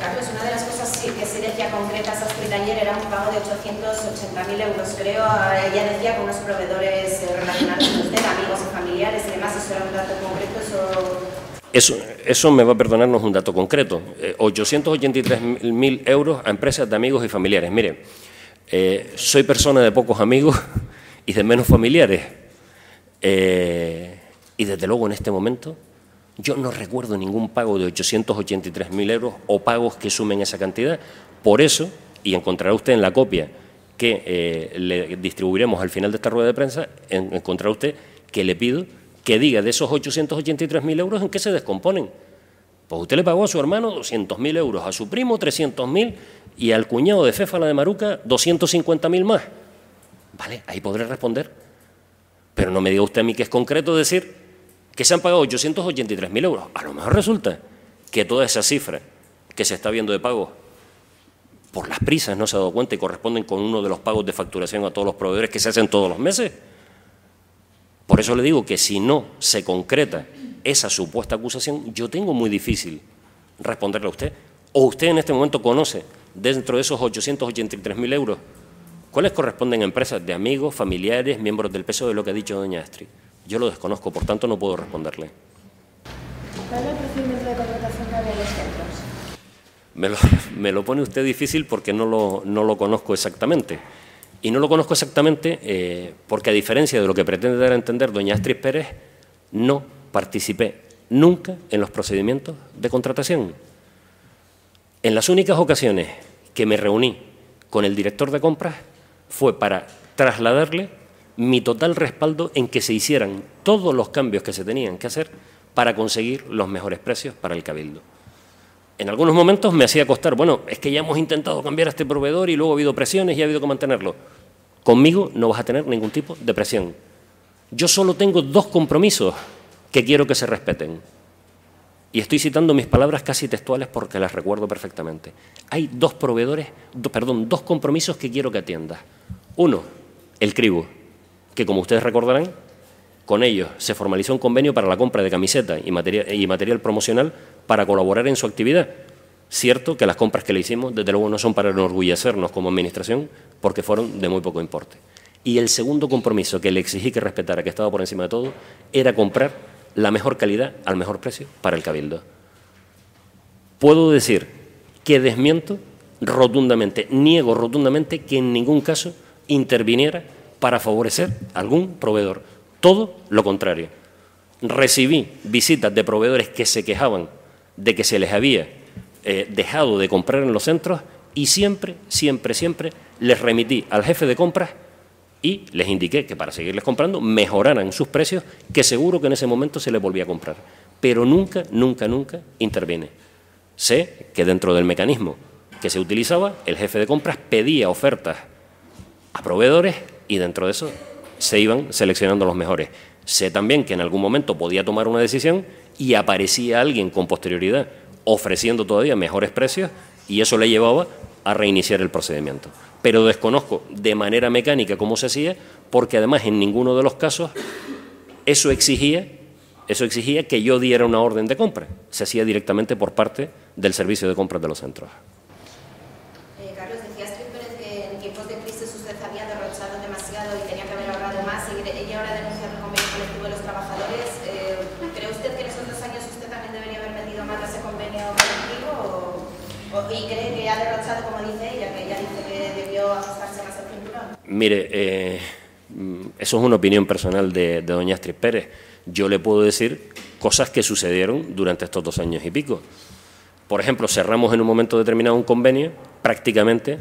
Carlos, una de las cosas que sí decía concretas hasta ayer era un pago de 880.000 euros. Creo, ella decía con unos proveedores relacionados con usted, amigos y familiares y demás. ¿Eso era un dato concreto? Eso me va a perdonarnos un dato concreto. 883.000 euros a empresas de amigos y familiares. Mire, soy persona de pocos amigos y de menos familiares. Y desde luego en este momento yo no recuerdo ningún pago de 883.000 euros o pagos que sumen esa cantidad. Por eso, y encontrará usted en la copia que le distribuiremos al final de esta rueda de prensa, encontrará usted que le pido que diga de esos 883.000 euros en qué se descomponen. Pues usted le pagó a su hermano 200.000 euros, a su primo 300.000 y al cuñado de Féfala de Maruca 250.000 más. Vale, ahí podré responder. Pero no me diga usted a mí que es concreto decir que se han pagado 883.000 euros. A lo mejor resulta que toda esa cifra que se está viendo de pago por las prisas no se ha dado cuenta y corresponden con uno de los pagos de facturación a todos los proveedores que se hacen todos los meses. Por eso le digo que si no se concreta esa supuesta acusación, yo tengo muy difícil responderle a usted. ¿O usted en este momento conoce, dentro de esos 883.000 euros, cuáles corresponden a empresas de amigos, familiares, miembros del PSOE de lo que ha dicho doña Astrid? Yo lo desconozco, por tanto no puedo responderle. ¿Cuál es el procedimiento de contratación de los centros? Me lo pone usted difícil porque no lo conozco exactamente. Y no lo conozco exactamente porque, a diferencia de lo que pretende dar a entender doña Astrid Pérez, no participé nunca en los procedimientos de contratación. En las únicas ocasiones que me reuní con el director de compras fue para trasladarle mi total respaldo en que se hicieran todos los cambios que se tenían que hacer para conseguir los mejores precios para el Cabildo. En algunos momentos me hacía costar, bueno, es que ya hemos intentado cambiar a este proveedor y luego ha habido presiones y ha habido que mantenerlo. Conmigo no vas a tener ningún tipo de presión. Yo solo tengo dos compromisos que quiero que se respeten. Y estoy citando mis palabras casi textuales porque las recuerdo perfectamente. Hay dos compromisos que quiero que atiendas. Uno, el cribo, que como ustedes recordarán, con ellos se formalizó un convenio para la compra de camisetas y material promocional para colaborar en su actividad. Cierto que las compras que le hicimos, desde luego, no son para enorgullecernos como administración, porque fueron de muy poco importe. Y el segundo compromiso que le exigí que respetara, que estaba por encima de todo, era comprar la mejor calidad al mejor precio para el Cabildo. Puedo decir que desmiento rotundamente, niego rotundamente que en ningún caso interviniera para favorecer a algún proveedor. Todo lo contrario. Recibí visitas de proveedores que se quejaban de que se les había dejado de comprar en los centros y siempre les remití al jefe de compras y les indiqué que para seguirles comprando mejoraran sus precios, que seguro que en ese momento se les volvía a comprar. Pero nunca intervine. Sé que dentro del mecanismo que se utilizaba, el jefe de compras pedía ofertas a proveedores y dentro de eso se iban seleccionando los mejores. Sé también que en algún momento podía tomar una decisión y aparecía alguien con posterioridad ofreciendo todavía mejores precios y eso le llevaba a reiniciar el procedimiento. Pero desconozco de manera mecánica cómo se hacía, porque además en ninguno de los casos eso exigía que yo diera una orden de compra. Se hacía directamente por parte del servicio de compras de los centros. Carlos, decía Astrid Pérez que en tiempos de crisis usted había derrochado demasiado y tenía que haber ahorrado más, y ella ahora denuncia el convenio colectivo de los trabajadores. ¿Cree usted que en esos 2 años usted también debería haber metido mano a ese convenio colectivo? ¿Y cree que ha derrochado, como dice ella, que ella dice que debió ajustarse más el cinturón? Mire, eso es una opinión personal de doña Astrid Pérez. Yo le puedo decir cosas que sucedieron durante estos 2 años y pico. Por ejemplo, cerramos en un momento determinado un convenio prácticamente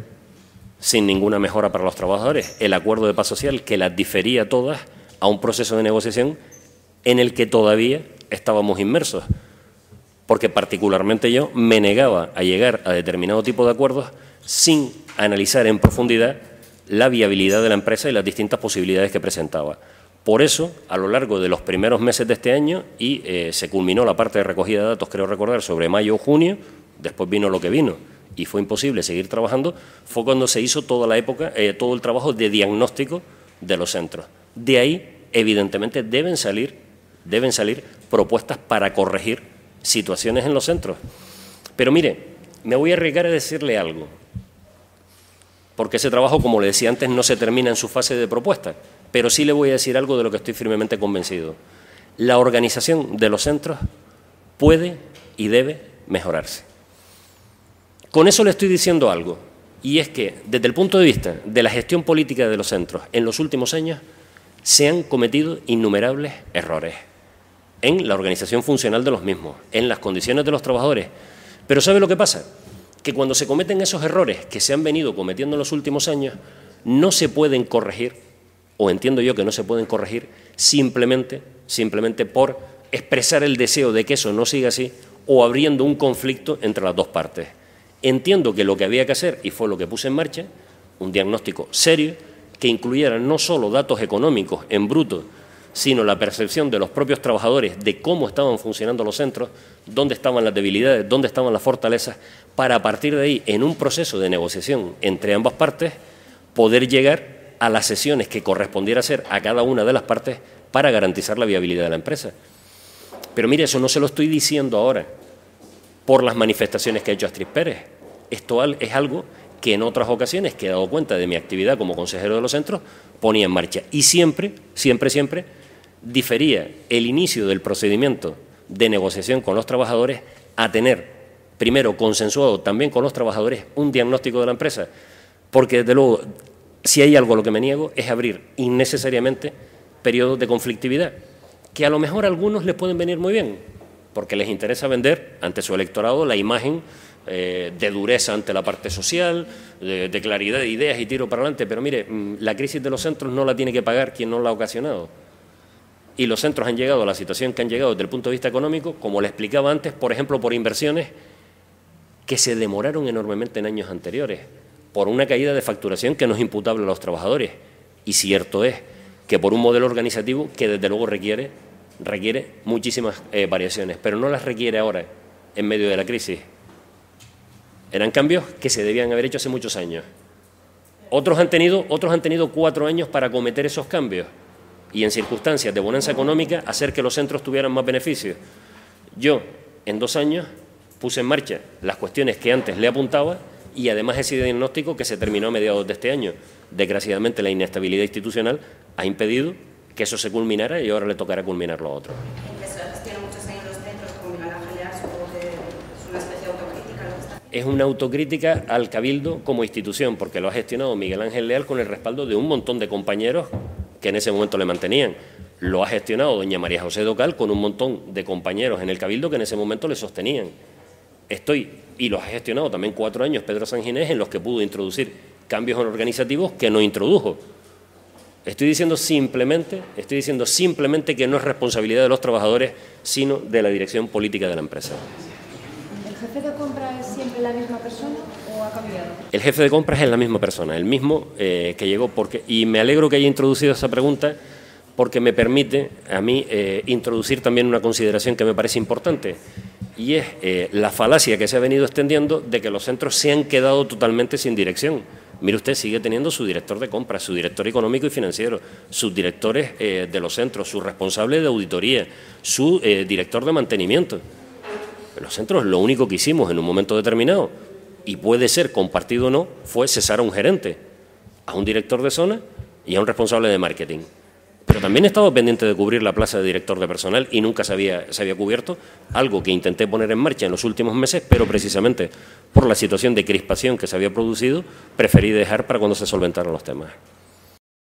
sin ninguna mejora para los trabajadores. El acuerdo de paz social que las difería todas a un proceso de negociación en el que todavía estábamos inmersos, porque particularmente yo me negaba a llegar a determinado tipo de acuerdos sin analizar en profundidad la viabilidad de la empresa y las distintas posibilidades que presentaba. Por eso, a lo largo de los primeros meses de este año, y se culminó la parte de recogida de datos, creo recordar, sobre mayo o junio, después vino lo que vino, y fue imposible seguir trabajando, fue cuando se hizo toda la época, todo el trabajo de diagnóstico de los centros. De ahí, evidentemente, deben salir propuestas para corregir situaciones en los centros. Pero mire, Me voy a arriesgar a decirle algo, porque ese trabajo, como le decía antes, no se termina en su fase de propuesta, pero sí le voy a decir algo de lo que estoy firmemente convencido. La organización de los centros puede y debe mejorarse. Con eso le estoy diciendo algo, y es que desde el punto de vista de la gestión política de los centros en los últimos años se han cometido innumerables errores en la organización funcional de los mismos, en las condiciones de los trabajadores. Pero ¿sabe lo que pasa? Que cuando se cometen esos errores que se han venido cometiendo en los últimos años, no se pueden corregir, o entiendo yo que no se pueden corregir, simplemente por expresar el deseo de que eso no siga así o abriendo un conflicto entre las dos partes. Entiendo que lo que había que hacer, y fue lo que puse en marcha, un diagnóstico serio que incluyera no solo datos económicos en bruto, sino la percepción de los propios trabajadores de cómo estaban funcionando los centros, dónde estaban las debilidades, dónde estaban las fortalezas, para a partir de ahí, en un proceso de negociación entre ambas partes, poder llegar a las sesiones que correspondiera hacer a cada una de las partes para garantizar la viabilidad de la empresa. Pero mire, eso no se lo estoy diciendo ahora por las manifestaciones que ha hecho Astrid Pérez. Esto es algo que en otras ocasiones, que he dado cuenta de mi actividad como consejero de los centros, ponía en marcha. Y siempre difería el inicio del procedimiento de negociación con los trabajadores a tener, primero, consensuado también con los trabajadores un diagnóstico de la empresa, porque desde luego, si hay algo a lo que me niego, es abrir innecesariamente periodos de conflictividad, que a lo mejor a algunos les pueden venir muy bien, porque les interesa vender ante su electorado la imagen de dureza ante la parte social, de claridad de ideas y tiro para adelante, pero mire, la crisis de los centros no la tiene que pagar quien no la ha ocasionado. Y los centros han llegado a la situación que han llegado desde el punto de vista económico, como le explicaba antes, por ejemplo, por inversiones que se demoraron enormemente en años anteriores, por una caída de facturación que no es imputable a los trabajadores. Y cierto es que por un modelo organizativo que desde luego requiere muchísimas variaciones, pero no las requiere ahora, en medio de la crisis. Eran cambios que se debían haber hecho hace muchos años. Otros han tenido 4 años para acometer esos cambios y en circunstancias de bonanza económica hacer que los centros tuvieran más beneficios. Yo, en 2 años, puse en marcha las cuestiones que antes le apuntaba y además ese diagnóstico que se terminó a mediados de este año. Desgraciadamente la inestabilidad institucional ha impedido que eso se culminara y ahora le tocará culminar lo otro. Es una autocrítica al Cabildo como institución, porque lo ha gestionado Miguel Ángel Leal con el respaldo de un montón de compañeros que en ese momento le mantenían. Lo ha gestionado doña María José Docal con un montón de compañeros en el Cabildo que en ese momento le sostenían. Y lo ha gestionado también 4 años Pedro Sanginés, en los que pudo introducir cambios organizativos que no introdujo. Estoy diciendo simplemente que no es responsabilidad de los trabajadores, sino de la dirección política de la empresa. ¿El jefe de compra es siempre la misma persona o ha cambiado? El jefe de compras es la misma persona, el mismo que llegó, y me alegro que haya introducido esa pregunta porque me permite a mí introducir también una consideración que me parece importante, y es la falacia que se ha venido extendiendo de que los centros se han quedado totalmente sin dirección. Mire usted, sigue teniendo su director de compras, su director económico y financiero, sus directores de los centros, su responsable de auditoría, su director de mantenimiento. Los centros lo único que hicimos en un momento determinado, y puede ser compartido o no, fue cesar a un gerente, a un director de zona y a un responsable de marketing. Pero también estaba pendiente de cubrir la plaza de director de personal y nunca se había cubierto, algo que intenté poner en marcha en los últimos meses, pero precisamente por la situación de crispación que se había producido, preferí dejar para cuando se solventaron los temas.